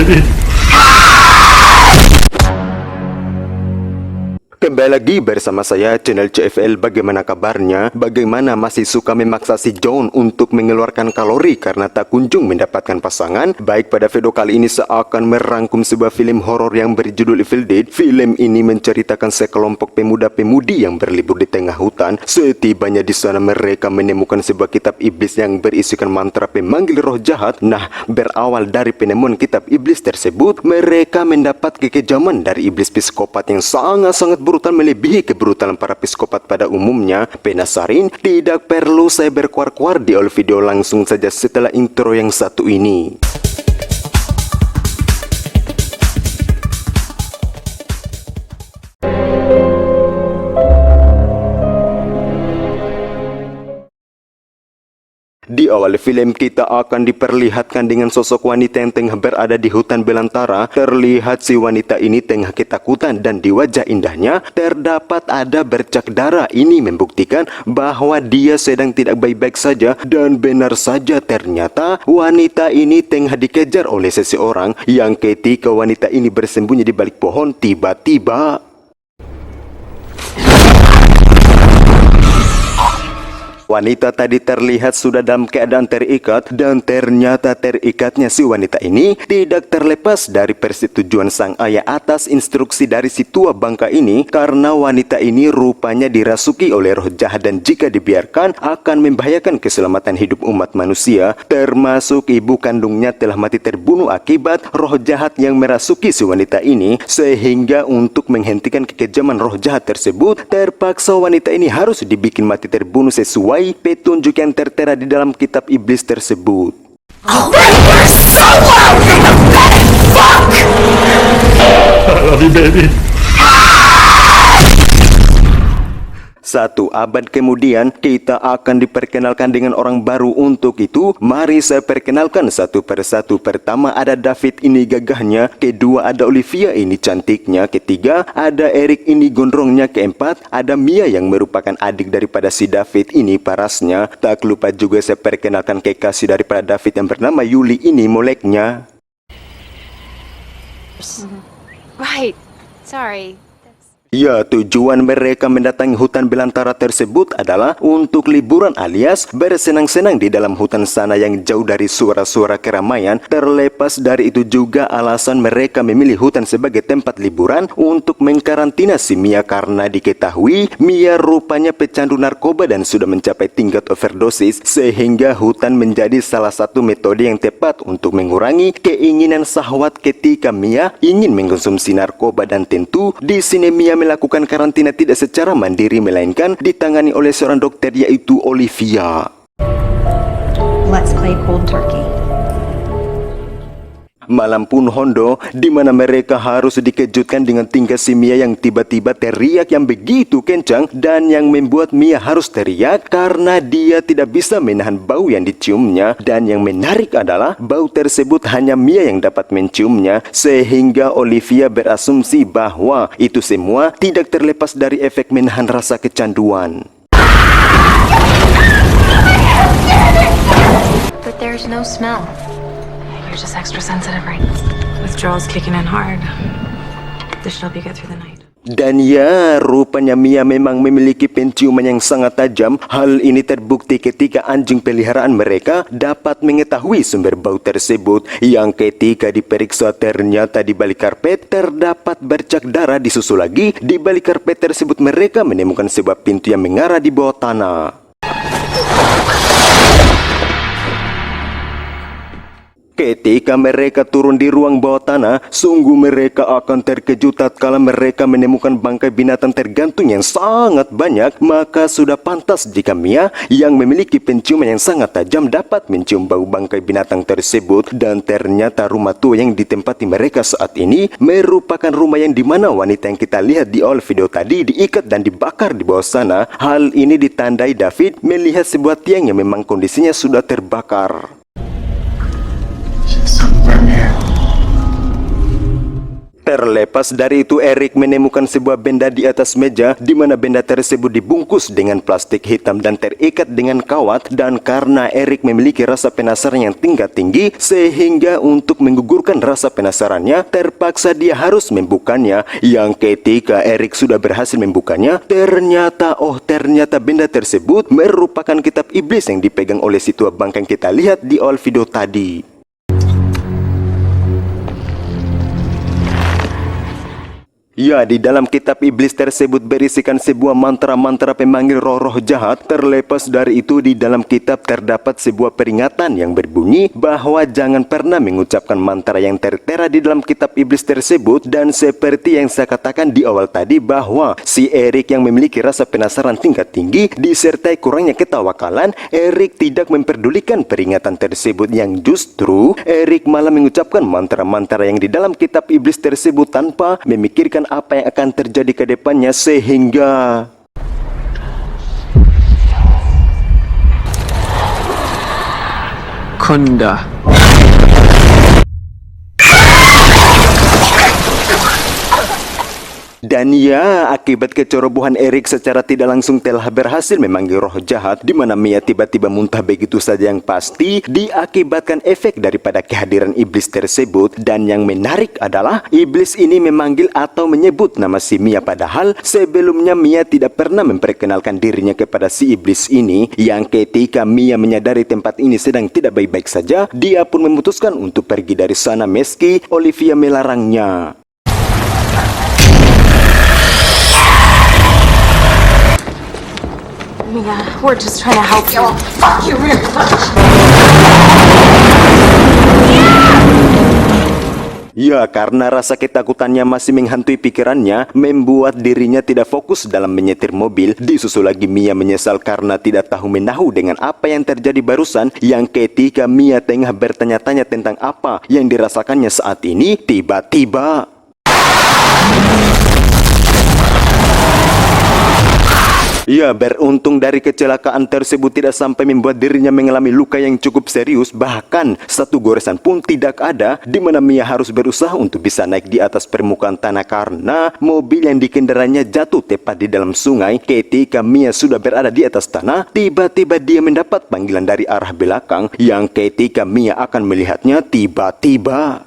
baby. Kembali lagi bersama saya channel CFL. Bagaimana kabarnya? Bagaimana masih suka memaksa si John untuk mengeluarkan kalori karena tak kunjung mendapatkan pasangan? Baik, pada video kali ini saya akan merangkum sebuah film horor yang berjudul Evil Dead. Film ini menceritakan sekelompok pemuda-pemudi yang berlibur di tengah hutan. Setibanya di sana mereka menemukan sebuah kitab iblis yang berisikan mantra pemanggil roh jahat. Nah, berawal dari penemuan kitab iblis tersebut, mereka mendapat kekejaman dari iblis psikopat yang sangat-sangat brutal, melebihi kebrutalan para psikopat pada umumnya. Penasaran? Tidak perlu saya berkuar-kuar di awal video, langsung saja setelah intro yang satu ini. Di awal film kita akan diperlihatkan dengan sosok wanita yang tengah berada di hutan belantara. Terlihat si wanita ini tengah ketakutan dan di wajah indahnya terdapat ada bercak darah. Ini membuktikan bahwa dia sedang tidak baik-baik saja. Dan benar saja, ternyata wanita ini tengah dikejar oleh seseorang yang ketika wanita ini bersembunyi di balik pohon, tiba-tiba wanita tadi terlihat sudah dalam keadaan terikat, dan ternyata terikatnya si wanita ini tidak terlepas dari persetujuan sang ayah atas instruksi dari si tua bangka ini, karena wanita ini rupanya dirasuki oleh roh jahat dan jika dibiarkan akan membahayakan keselamatan hidup umat manusia, termasuk ibu kandungnya telah mati terbunuh akibat roh jahat yang merasuki si wanita ini. Sehingga untuk menghentikan kekejaman roh jahat tersebut, terpaksa wanita ini harus dibikin mati terbunuh sesuai petunjuk yang tertera di dalam kitab iblis tersebut. I love you, baby. Satu abad kemudian, kita akan diperkenalkan dengan orang baru. Untuk itu, mari saya perkenalkan satu persatu. Pertama ada David, ini gagahnya. Kedua ada Olivia, ini cantiknya. Ketiga ada Eric, ini gondrongnya. Keempat ada Mia yang merupakan adik daripada si David, ini parasnya. Tak lupa juga saya perkenalkan kekasih daripada David yang bernama Yuli, ini moleknya. Right. Sorry. Ya, tujuan mereka mendatangi hutan belantara tersebut adalah untuk liburan alias bersenang-senang di dalam hutan sana yang jauh dari suara-suara keramaian. Terlepas dari itu juga alasan mereka memilih hutan sebagai tempat liburan untuk mengkarantina si Mia, karena diketahui Mia rupanya pecandu narkoba dan sudah mencapai tingkat overdosis, sehingga hutan menjadi salah satu metode yang tepat untuk mengurangi keinginan syahwat ketika Mia ingin mengkonsumsi narkoba. Dan tentu di sini Mia melakukan karantina tidak secara mandiri, melainkan ditangani oleh seorang dokter yaitu Olivia. Let's play cold turkey. Malam pun hondo, di mana mereka harus dikejutkan dengan tingkah si Mia yang tiba-tiba teriak yang begitu kencang, dan yang membuat Mia harus teriak karena dia tidak bisa menahan bau yang diciumnya. Dan yang menarik adalah bau tersebut hanya Mia yang dapat menciumnya, sehingga Olivia berasumsi bahwa itu semua tidak terlepas dari efek menahan rasa kecanduan. But there's no smell. You're just extra sensitive right now. Withdrawal's kicking in hard. This shall be good through the night. Dan ya, rupanya Mia memang memiliki penciuman yang sangat tajam. Hal ini terbukti ketika anjing peliharaan mereka dapat mengetahui sumber bau tersebut, yang ketika diperiksa ternyata di balik karpet terdapat bercak darah. Disusul lagi, di balik karpet tersebut mereka menemukan sebuah pintu yang mengarah di bawah tanah. Ketika mereka turun di ruang bawah tanah, sungguh mereka akan terkejut tatkala mereka menemukan bangkai binatang tergantung yang sangat banyak. Maka sudah pantas jika Mia yang memiliki penciuman yang sangat tajam dapat mencium bau bangkai binatang tersebut. Dan ternyata rumah tua yang ditempati mereka saat ini merupakan rumah yang dimana wanita yang kita lihat di awal video tadi diikat dan dibakar di bawah sana. Hal ini ditandai David melihat sebuah tiang yang memang kondisinya sudah terbakar. Terlepas dari itu, Eric menemukan sebuah benda di atas meja di mana benda tersebut dibungkus dengan plastik hitam dan terikat dengan kawat, dan karena Eric memiliki rasa penasaran yang tingkat tinggi sehingga untuk menggugurkan rasa penasarannya terpaksa dia harus membukanya, yang ketika Eric sudah berhasil membukanya ternyata benda tersebut merupakan kitab iblis yang dipegang oleh si tua bangka yang kita lihat di awal video tadi. Ya, di dalam kitab iblis tersebut berisikan sebuah mantra-mantra pemanggil roh-roh jahat. Terlepas dari itu, di dalam kitab terdapat sebuah peringatan yang berbunyi bahwa jangan pernah mengucapkan mantra yang tertera di dalam kitab iblis tersebut. Dan seperti yang saya katakan di awal tadi, bahwa si Eric yang memiliki rasa penasaran tingkat tinggi disertai kurangnya ketawakalan, Eric tidak memperdulikan peringatan tersebut, yang justru Eric malah mengucapkan mantra-mantra yang di dalam kitab iblis tersebut tanpa memikirkan apa yang akan terjadi ke depannya, sehingga Kunda. Dan ya, akibat kecerobohan Eric secara tidak langsung telah berhasil memanggil roh jahat, di mana Mia tiba-tiba muntah begitu saja, yang pasti diakibatkan efek daripada kehadiran iblis tersebut. Dan yang menarik adalah iblis ini memanggil atau menyebut nama si Mia, padahal sebelumnya Mia tidak pernah memperkenalkan dirinya kepada si iblis ini. Yang ketika Mia menyadari tempat ini sedang tidak baik-baik saja, dia pun memutuskan untuk pergi dari sana meski Olivia melarangnya. Mia, we're just trying to help you. Fuck you really much. Ya, karena rasa ketakutannya masih menghantui pikirannya, membuat dirinya tidak fokus dalam menyetir mobil. Disusul lagi Mia menyesal karena tidak tahu menahu dengan apa yang terjadi barusan, yang ketika Mia tengah bertanya-tanya tentang apa yang dirasakannya saat ini, tiba-tiba ya, beruntung dari kecelakaan tersebut tidak sampai membuat dirinya mengalami luka yang cukup serius. Bahkan satu goresan pun tidak ada, di mana Mia harus berusaha untuk bisa naik di atas permukaan tanah karena mobil yang dikendaranya jatuh tepat di dalam sungai. Ketika Mia sudah berada di atas tanah, tiba-tiba dia mendapat panggilan dari arah belakang, yang ketika Mia akan melihatnya, tiba-tiba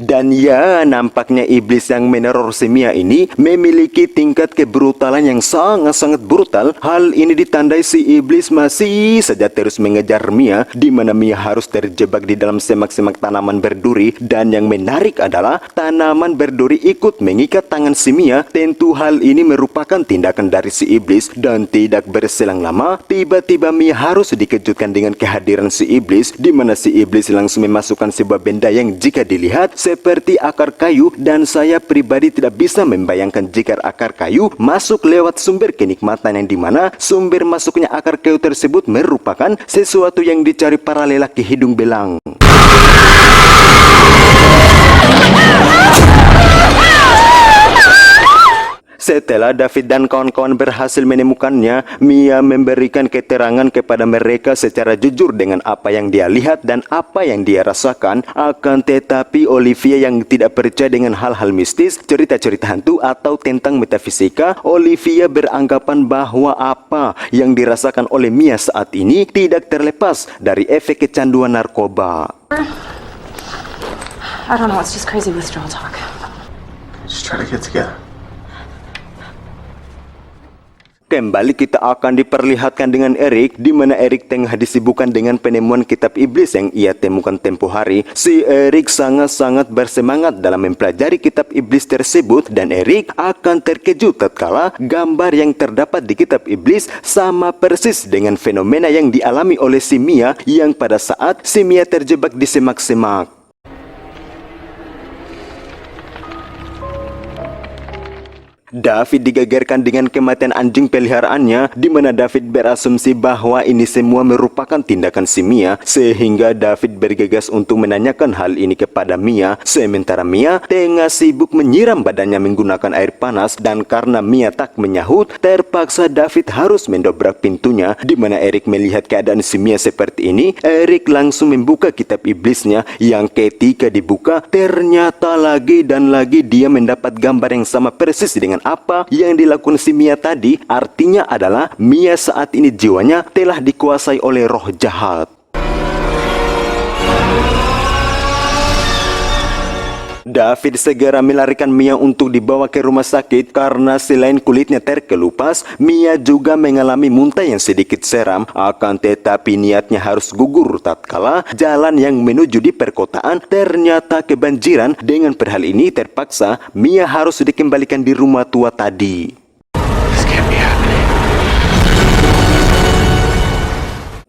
dan ya, nampaknya iblis yang meneror si Mia ini memiliki tingkat kebrutalan yang sangat-sangat brutal. Hal ini ditandai si iblis masih saja terus mengejar Mia, di mana Mia harus terjebak di dalam semak-semak tanaman berduri. Dan yang menarik adalah tanaman berduri ikut mengikat tangan si Mia. Tentu hal ini merupakan tindakan dari si iblis, dan tidak berselang lama tiba-tiba Mia harus dikejutkan dengan kehadiran si iblis, di mana si iblis langsung memasukkan sebuah benda yang jika dilihat seperti akar kayu, dan saya pribadi tidak bisa membayangkan jika akar kayu masuk lewat sumber kenikmatan, yang dimana sumber masuknya akar kayu tersebut merupakan sesuatu yang dicari para lelaki hidung belang. Setelah David dan kawan-kawan berhasil menemukannya, Mia memberikan keterangan kepada mereka secara jujur dengan apa yang dia lihat dan apa yang dia rasakan. Akan tetapi Olivia yang tidak percaya dengan hal-hal mistis, cerita-cerita hantu atau tentang metafisika, Olivia beranggapan bahwa apa yang dirasakan oleh Mia saat ini tidak terlepas dari efek kecanduan narkoba. I don't know, it's just crazy withdrawal talk. Just try to get together. Kembali kita akan diperlihatkan dengan Eric, di mana Eric tengah disibukkan dengan penemuan kitab iblis yang ia temukan tempo hari. Si Eric sangat-sangat bersemangat dalam mempelajari kitab iblis tersebut, dan Eric akan terkejut tatkala gambar yang terdapat di kitab iblis sama persis dengan fenomena yang dialami oleh si Mia, yang pada saat si Mia terjebak di semak-semak. David digegerkan dengan kematian anjing peliharaannya, di mana David berasumsi bahwa ini semua merupakan tindakan si Mia, sehingga David bergegas untuk menanyakan hal ini kepada Mia. Sementara Mia tengah sibuk menyiram badannya menggunakan air panas, dan karena Mia tak menyahut, terpaksa David harus mendobrak pintunya. Di mana Eric melihat keadaan si Mia seperti ini, Eric langsung membuka kitab iblisnya, yang ketika dibuka ternyata lagi dan lagi dia mendapat gambar yang sama persis dengan apa yang dilakukan si Mia tadi. Artinya adalah Mia saat ini jiwanya telah dikuasai oleh roh jahat. David segera melarikan Mia untuk dibawa ke rumah sakit karena selain kulitnya terkelupas, Mia juga mengalami muntah yang sedikit seram. Akan tetapi niatnya harus gugur tatkala jalan yang menuju di perkotaan ternyata kebanjiran. Dengan perhal ini terpaksa Mia harus dikembalikan di rumah tua tadi.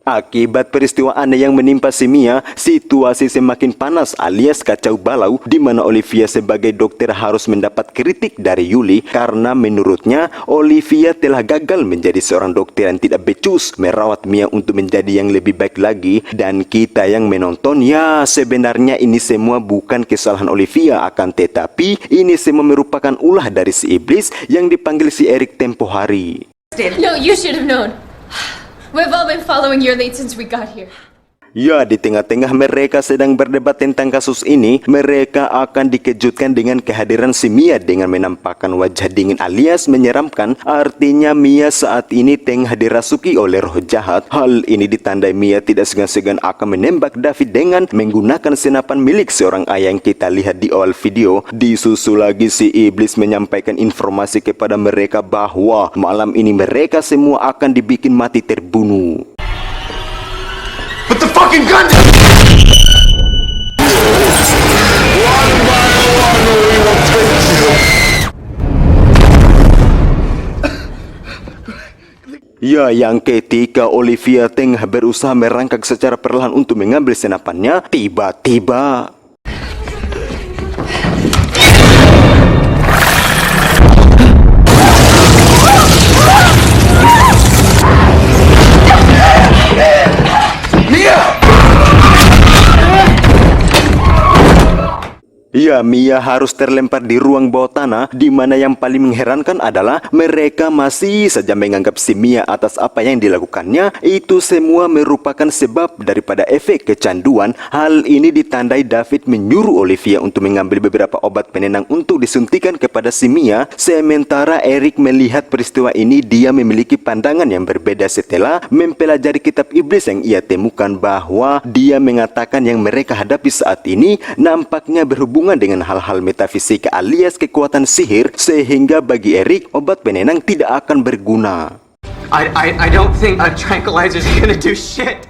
Akibat peristiwa aneh yang menimpa si Mia, situasi semakin panas alias kacau balau, di mana Olivia sebagai dokter harus mendapat kritik dari Yuli karena menurutnya Olivia telah gagal menjadi seorang dokter yang tidak becus merawat Mia untuk menjadi yang lebih baik lagi. Dan kita yang menonton, ya sebenarnya ini semua bukan kesalahan Olivia, akan tetapi ini semua merupakan ulah dari si iblis yang dipanggil si Eric tempo hari. No, you should have known. We've all been following your lead since we got here. Ya, di tengah-tengah mereka sedang berdebat tentang kasus ini, mereka akan dikejutkan dengan kehadiran si Mia dengan menampakkan wajah dingin alias menyeramkan. Artinya Mia saat ini tengah dirasuki oleh roh jahat. Hal ini ditandai Mia tidak segan-segan akan menembak David dengan menggunakan senapan milik seorang ayah yang kita lihat di awal video. Disusul lagi si iblis menyampaikan informasi kepada mereka bahwa malam ini mereka semua akan dibikin mati terbunuh. Put the fucking gun down! Ya, yang ketika Olivia tengah berusaha merangkak secara perlahan untuk mengambil senapannya, tiba-tiba ya, Mia harus terlempar di ruang bawah tanah, di mana yang paling mengherankan adalah mereka masih saja menganggap si Mia atas apa yang dilakukannya itu semua merupakan sebab daripada efek kecanduan. Hal ini ditandai David menyuruh Olivia untuk mengambil beberapa obat penenang untuk disuntikan kepada si Mia. Sementara Eric melihat peristiwa ini, dia memiliki pandangan yang berbeda setelah mempelajari kitab iblis yang ia temukan, bahwa dia mengatakan yang mereka hadapi saat ini nampaknya berhubungan dengan hal-hal metafisika alias kekuatan sihir, sehingga bagi Eric obat penenang tidak akan berguna. I don't think a tranquilizer's gonna do shit.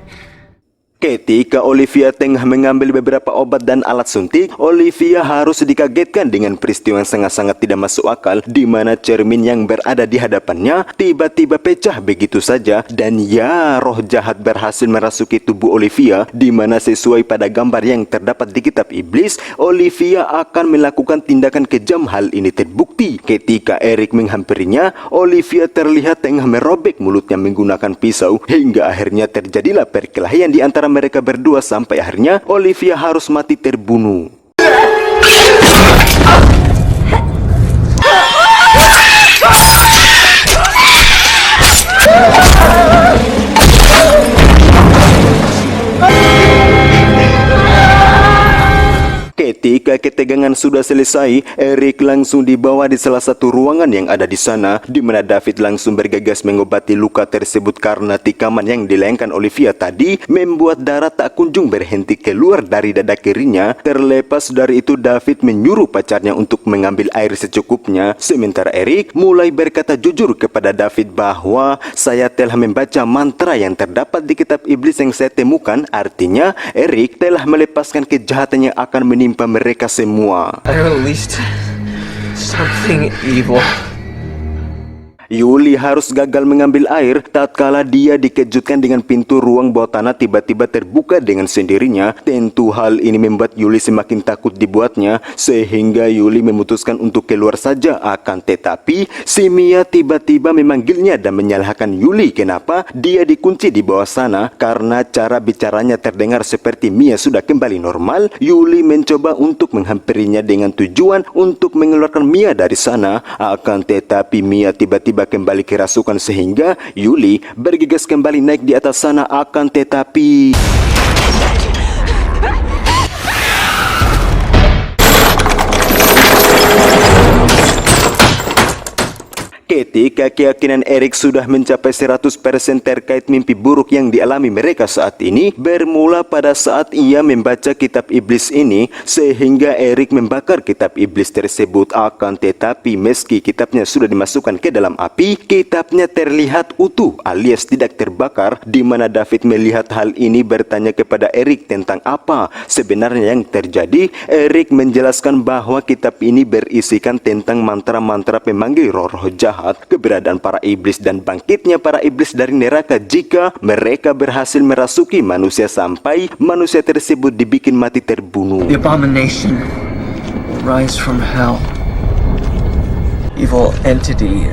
Ketika Olivia tengah mengambil beberapa obat dan alat suntik, Olivia harus dikagetkan dengan peristiwa yang sangat-sangat tidak masuk akal, di mana cermin yang berada di hadapannya tiba-tiba pecah begitu saja. Dan ya, roh jahat berhasil merasuki tubuh Olivia, di mana sesuai pada gambar yang terdapat di kitab iblis, Olivia akan melakukan tindakan kejam. Hal ini terbukti ketika Eric menghampirinya. Olivia terlihat tengah merobek mulutnya menggunakan pisau, hingga akhirnya terjadilah perkelahian di antara mereka berdua sampai akhirnya Olivia harus mati terbunuh. Ketika ketegangan sudah selesai, Eric langsung dibawa di salah satu ruangan yang ada di sana, di mana David langsung bergegas mengobati luka tersebut karena tikaman yang dilayangkan Olivia tadi membuat darah tak kunjung berhenti keluar dari dada kirinya. Terlepas dari itu, David menyuruh pacarnya untuk mengambil air secukupnya, sementara Eric mulai berkata jujur kepada David bahwa saya telah membaca mantra yang terdapat di kitab iblis yang saya temukan. Artinya Eric telah melepaskan kejahatan yang akan menimpa mereka semua. I released something evil. Yuli harus gagal mengambil air tatkala dia dikejutkan dengan pintu ruang bawah tanah tiba-tiba terbuka dengan sendirinya. Tentu hal ini membuat Yuli semakin takut dibuatnya sehingga Yuli memutuskan untuk keluar saja. Akan tetapi si Mia tiba-tiba memanggilnya dan menyalahkan Yuli kenapa dia dikunci di bawah sana. Karena cara bicaranya terdengar seperti Mia sudah kembali normal, Yuli mencoba untuk menghampirinya dengan tujuan untuk mengeluarkan Mia dari sana. Akan tetapi Mia tiba-tiba kembali kerasukan sehingga Yuli bergegas kembali naik di atas sana. Akan tetapi ketika keyakinan Eric sudah mencapai 100% terkait mimpi buruk yang dialami mereka saat ini, bermula pada saat ia membaca kitab iblis ini, sehingga Eric membakar kitab iblis tersebut. Akan tetapi meski kitabnya sudah dimasukkan ke dalam api, kitabnya terlihat utuh alias tidak terbakar, di mana David melihat hal ini bertanya kepada Eric tentang apa sebenarnya yang terjadi. Eric menjelaskan bahwa kitab ini berisikan tentang mantra-mantra pemanggil roh-roh jahat, keberadaan para iblis dan bangkitnya para iblis dari neraka jika mereka berhasil merasuki manusia sampai manusia tersebut dibikin mati terbunuh. The abomination will rise from hell. Evil entity,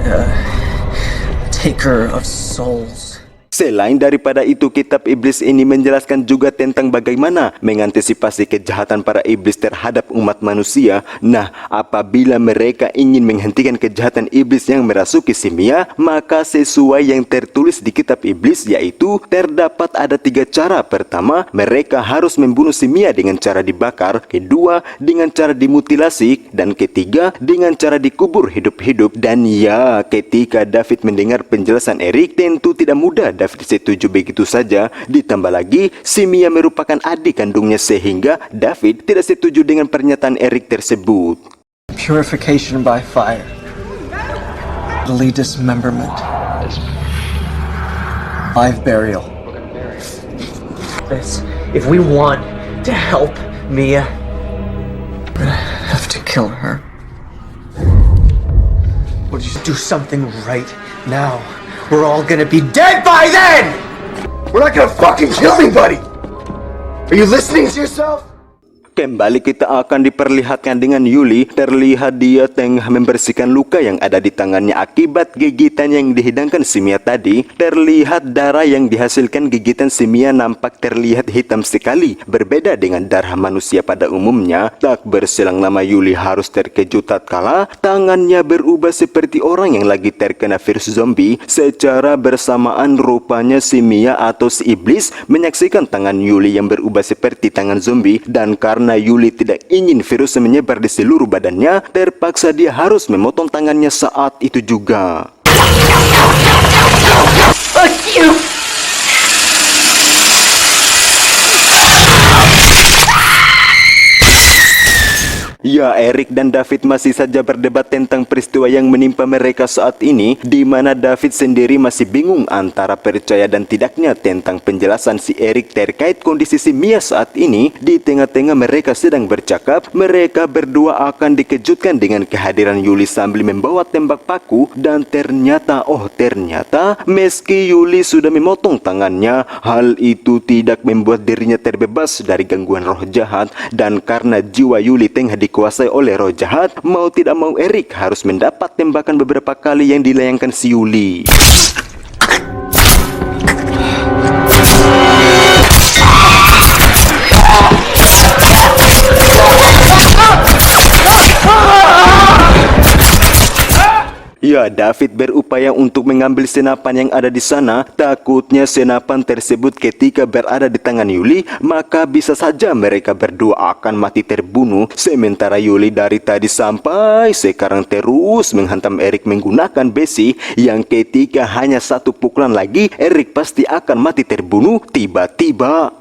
taker of souls. Selain daripada itu, kitab iblis ini menjelaskan juga tentang bagaimana mengantisipasi kejahatan para iblis terhadap umat manusia. Nah, apabila mereka ingin menghentikan kejahatan iblis yang merasuki si Mia, maka sesuai yang tertulis di kitab iblis, yaitu terdapat ada 3 cara. Pertama, mereka harus membunuh si Mia dengan cara dibakar. Kedua, dengan cara dimutilasi. Dan ketiga, dengan cara dikubur hidup-hidup. Dan ya, ketika David mendengar penjelasan Eric, tentu tidak mudah David setuju begitu saja. Ditambah lagi, si Mia merupakan adik kandungnya sehingga David tidak setuju dengan pernyataan Eric tersebut. Purification by fire. Bodily dismemberment. Live burial. If we want to help Mia, we're gonna have to kill her. We'll just do something right now. We're all gonna be dead by then! We're not gonna fucking kill anybody! Are you listening to yourself? Kembali kita akan diperlihatkan dengan Yuli. Terlihat dia tengah membersihkan luka yang ada di tangannya akibat gigitan yang dihidangkan si Mia tadi. Terlihat darah yang dihasilkan gigitan si Mia nampak terlihat hitam sekali, berbeda dengan darah manusia pada umumnya. Tak berselang lama Yuli harus terkejut tatkala tangannya berubah seperti orang yang lagi terkena virus zombie. Secara bersamaan rupanya si Mia atau si iblis menyaksikan tangan Yuli yang berubah seperti tangan zombie, dan karena Yuli tidak ingin virus menyebar di seluruh badannya, terpaksa dia harus memotong tangannya saat itu juga. Ya, Eric dan David masih saja berdebat tentang peristiwa yang menimpa mereka saat ini, di mana David sendiri masih bingung antara percaya dan tidaknya tentang penjelasan si Eric terkait kondisi si Mia saat ini. Di tengah-tengah mereka sedang bercakap, mereka berdua akan dikejutkan dengan kehadiran Yuli sambil membawa tembak paku, dan ternyata meski Yuli sudah memotong tangannya, hal itu tidak membuat dirinya terbebas dari gangguan roh jahat. Dan karena jiwa Yuli tengah dikuasai oleh roh jahat, mau tidak mau Eric harus mendapat tembakan beberapa kali yang dilayangkan si Yuli. Ya, David berupaya untuk mengambil senapan yang ada di sana. Takutnya senapan tersebut ketika berada di tangan Yuli, maka bisa saja mereka berdua akan mati terbunuh. Sementara Yuli dari tadi sampai sekarang terus menghantam Eric menggunakan besi, yang ketika hanya 1 pukulan lagi Eric pasti akan mati terbunuh. Tiba-tiba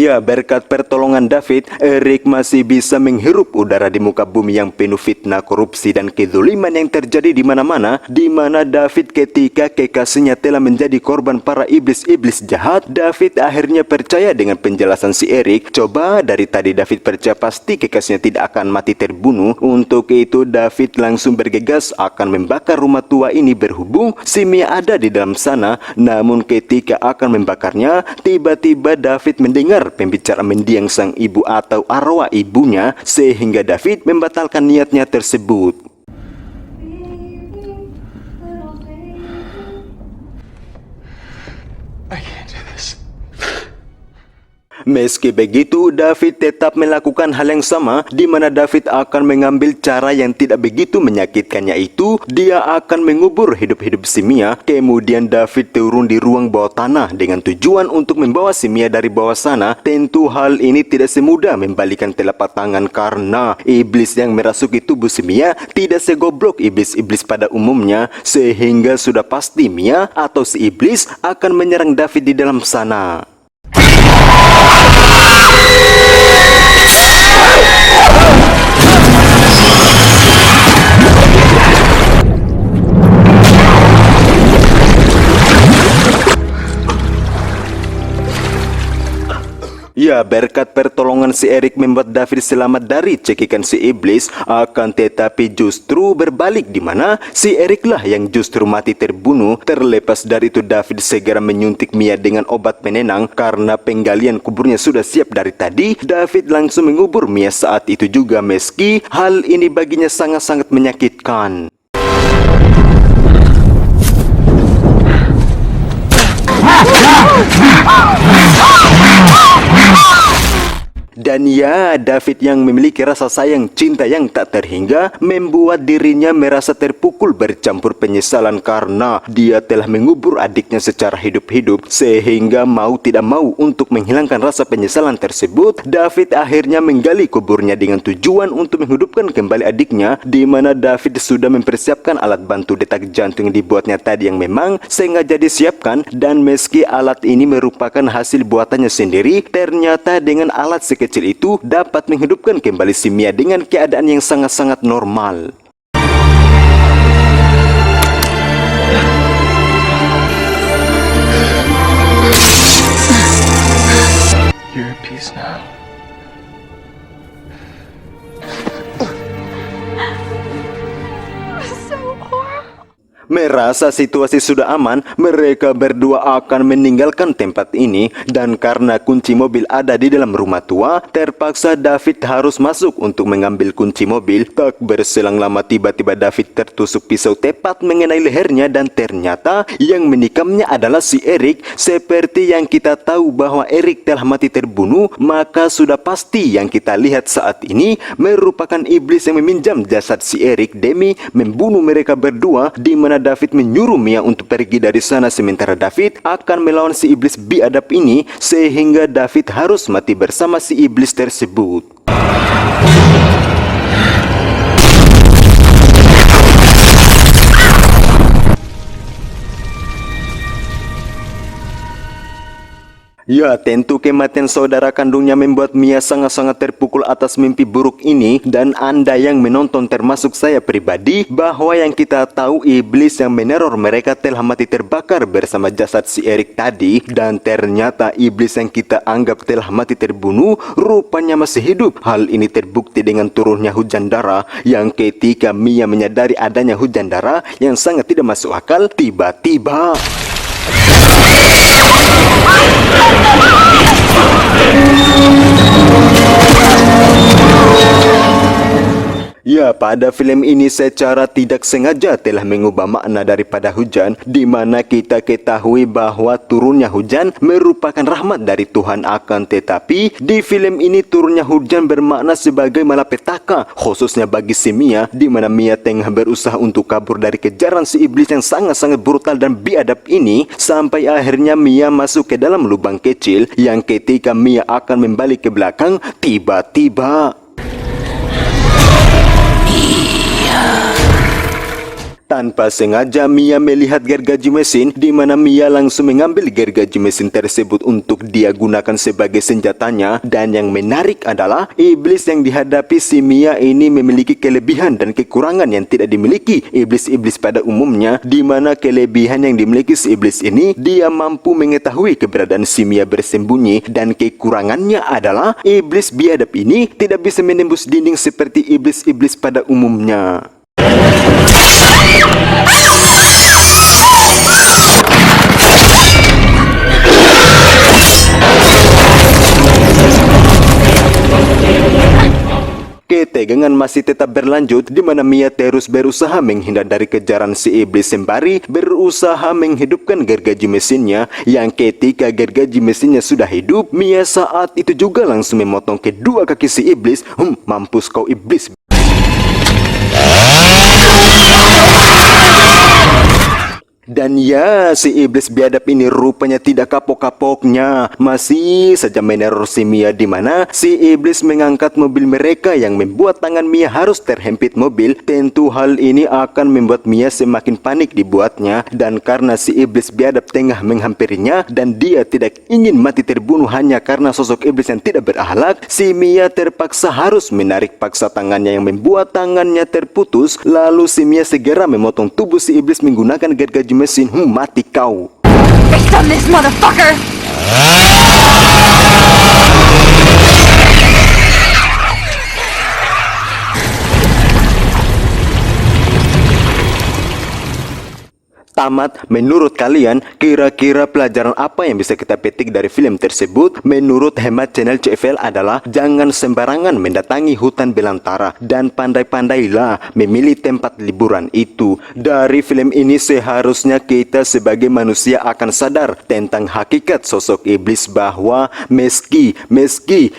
Ya, berkat pertolongan David, Eric masih bisa menghirup udara di muka bumi yang penuh fitnah, korupsi, dan kezaliman yang terjadi di mana-mana, di mana David ketika kekasihnya telah menjadi korban para iblis-iblis jahat. David akhirnya percaya dengan penjelasan si Eric. Coba dari tadi David percaya pasti kekasihnya tidak akan mati terbunuh. Untuk itu David langsung bergegas akan membakar rumah tua ini, berhubung si Mia ada di dalam sana. Namun ketika akan membakarnya, tiba-tiba David mendengar pembicaraan mendiang sang ibu atau arwah ibunya, sehingga David membatalkan niatnya tersebut. I can't do this. Meski begitu, David tetap melakukan hal yang sama, di mana David akan mengambil cara yang tidak begitu menyakitkannya, itu dia akan mengubur hidup-hidup si Mia. Kemudian David turun di ruang bawah tanah dengan tujuan untuk membawa si Mia dari bawah sana. Tentu hal ini tidak semudah membalikan telapak tangan karena iblis yang merasuki tubuh si Mia tidak segoblok iblis-iblis pada umumnya, sehingga sudah pasti Mia atau si iblis akan menyerang David di dalam sana. Ya, berkat pertolongan si Eric membuat David selamat dari cekikan si iblis. Akan tetapi justru berbalik, di mana si Eric lah yang justru mati terbunuh. Terlepas dari itu, David segera menyuntik Mia dengan obat penenang. Karena penggalian kuburnya sudah siap dari tadi, David langsung mengubur Mia saat itu juga, meski hal ini baginya sangat-sangat menyakitkan. Dan ya, David yang memiliki rasa sayang cinta yang tak terhingga membuat dirinya merasa terpukul bercampur penyesalan karena dia telah mengubur adiknya secara hidup-hidup. Sehingga mau tidak mau untuk menghilangkan rasa penyesalan tersebut, David akhirnya menggali kuburnya dengan tujuan untuk menghidupkan kembali adiknya, di mana David sudah mempersiapkan alat bantu detak jantung yang dibuatnya tadi yang memang sengaja disiapkan. Dan meski alat ini merupakan hasil buatannya sendiri, ternyata dengan alat sekecil itu dapat menghidupkan kembali si Mia dengan keadaan yang sangat-sangat normal. You're at peace now. Merasa situasi sudah aman, mereka berdua akan meninggalkan tempat ini. Dan karena kunci mobil ada di dalam rumah tua, terpaksa David harus masuk untuk mengambil kunci mobil. Tak berselang lama, tiba-tiba David tertusuk pisau tepat mengenai lehernya. Dan ternyata yang menikamnya adalah si Eric. Seperti yang kita tahu bahwa Eric telah mati terbunuh, maka sudah pasti yang kita lihat saat ini merupakan iblis yang meminjam jasad si Eric demi membunuh mereka berdua, di mana David menyuruh Mia untuk pergi dari sana, sementara David akan melawan si iblis biadab ini, sehingga David harus mati bersama si iblis tersebut. Ya, tentu kematian saudara kandungnya membuat Mia sangat-sangat terpukul atas mimpi buruk ini. Dan Anda yang menonton termasuk saya pribadi, bahwa yang kita tahu iblis yang meneror mereka telah mati terbakar bersama jasad si Eric tadi. Dan ternyata iblis yang kita anggap telah mati terbunuh rupanya masih hidup. Hal ini terbukti dengan turunnya hujan darah, yang ketika Mia menyadari adanya hujan darah yang sangat tidak masuk akal, tiba-tiba ya, pada film ini secara tidak sengaja telah mengubah makna daripada hujan, di mana kita ketahui bahwa turunnya hujan merupakan rahmat dari Tuhan. Akan tetapi di film ini turunnya hujan bermakna sebagai malapetaka, khususnya bagi si Mia, di mana Mia tengah berusaha untuk kabur dari kejaran si iblis yang sangat-sangat brutal dan biadab ini, sampai akhirnya Mia masuk ke dalam lubang kecil, yang ketika Mia akan membalik ke belakang, tiba-tiba Tanpa sengaja Mia melihat gergaji mesin di mana Mia langsung mengambil gergaji mesin tersebut untuk dia gunakan sebagai senjatanya. Dan yang menarik adalah iblis yang dihadapi si Mia ini memiliki kelebihan dan kekurangan yang tidak dimiliki iblis-iblis pada umumnya, di mana kelebihan yang dimiliki si iblis ini dia mampu mengetahui keberadaan si Mia bersembunyi, dan kekurangannya adalah iblis biadab ini tidak bisa menembus dinding seperti iblis-iblis pada umumnya. Ketegangan masih tetap berlanjut di mana Mia terus berusaha menghindar dari kejaran si iblis sembari berusaha menghidupkan gergaji mesinnya, yang ketika gergaji mesinnya sudah hidup, Mia saat itu juga langsung memotong kedua kaki si iblis. Mampus kau iblis. Dan ya, si iblis biadab ini rupanya tidak kapok-kapoknya, masih saja meneror si Mia, di mana si iblis mengangkat mobil mereka yang membuat tangan Mia harus terhempit mobil. Tentu hal ini akan membuat Mia semakin panik dibuatnya, dan karena si iblis biadab tengah menghampirinya dan dia tidak ingin mati terbunuh hanya karena sosok iblis yang tidak berakhlak, si Mia terpaksa harus menarik paksa tangannya yang membuat tangannya terputus. Lalu si Mia segera memotong tubuh si iblis menggunakan gergaji mesin. Mati kau. Based on this motherfucker! Tamat, menurut kalian kira-kira pelajaran apa yang bisa kita petik dari film tersebut? Menurut hemat channel CFL adalah jangan sembarangan mendatangi hutan belantara dan pandai-pandailah memilih tempat liburan itu. Dari film ini seharusnya kita sebagai manusia akan sadar tentang hakikat sosok iblis, bahwa meski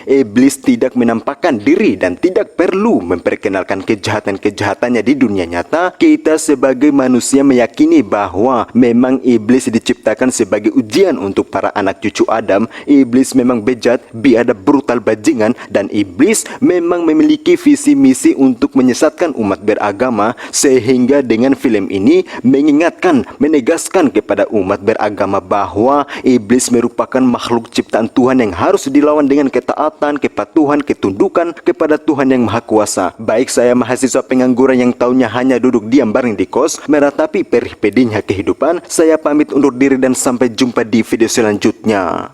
iblis tidak menampakkan diri dan tidak perlu memperkenalkan kejahatan-kejahatannya di dunia nyata, kita sebagai manusia meyakini bahwa memang iblis diciptakan sebagai ujian untuk para anak cucu Adam. Iblis memang bejat, biadab, brutal, bajingan, dan iblis memang memiliki visi misi untuk menyesatkan umat beragama, sehingga dengan film ini mengingatkan, menegaskan kepada umat beragama bahwa iblis merupakan makhluk ciptaan Tuhan yang harus dilawan dengan ketaatan, kepatuhan, ketundukan kepada Tuhan yang Maha Kuasa. Baik saya mahasiswa pengangguran yang taunya hanya duduk diam baring di kos meratapi perih pedihnya kehidupan, saya pamit undur diri dan sampai jumpa di video selanjutnya.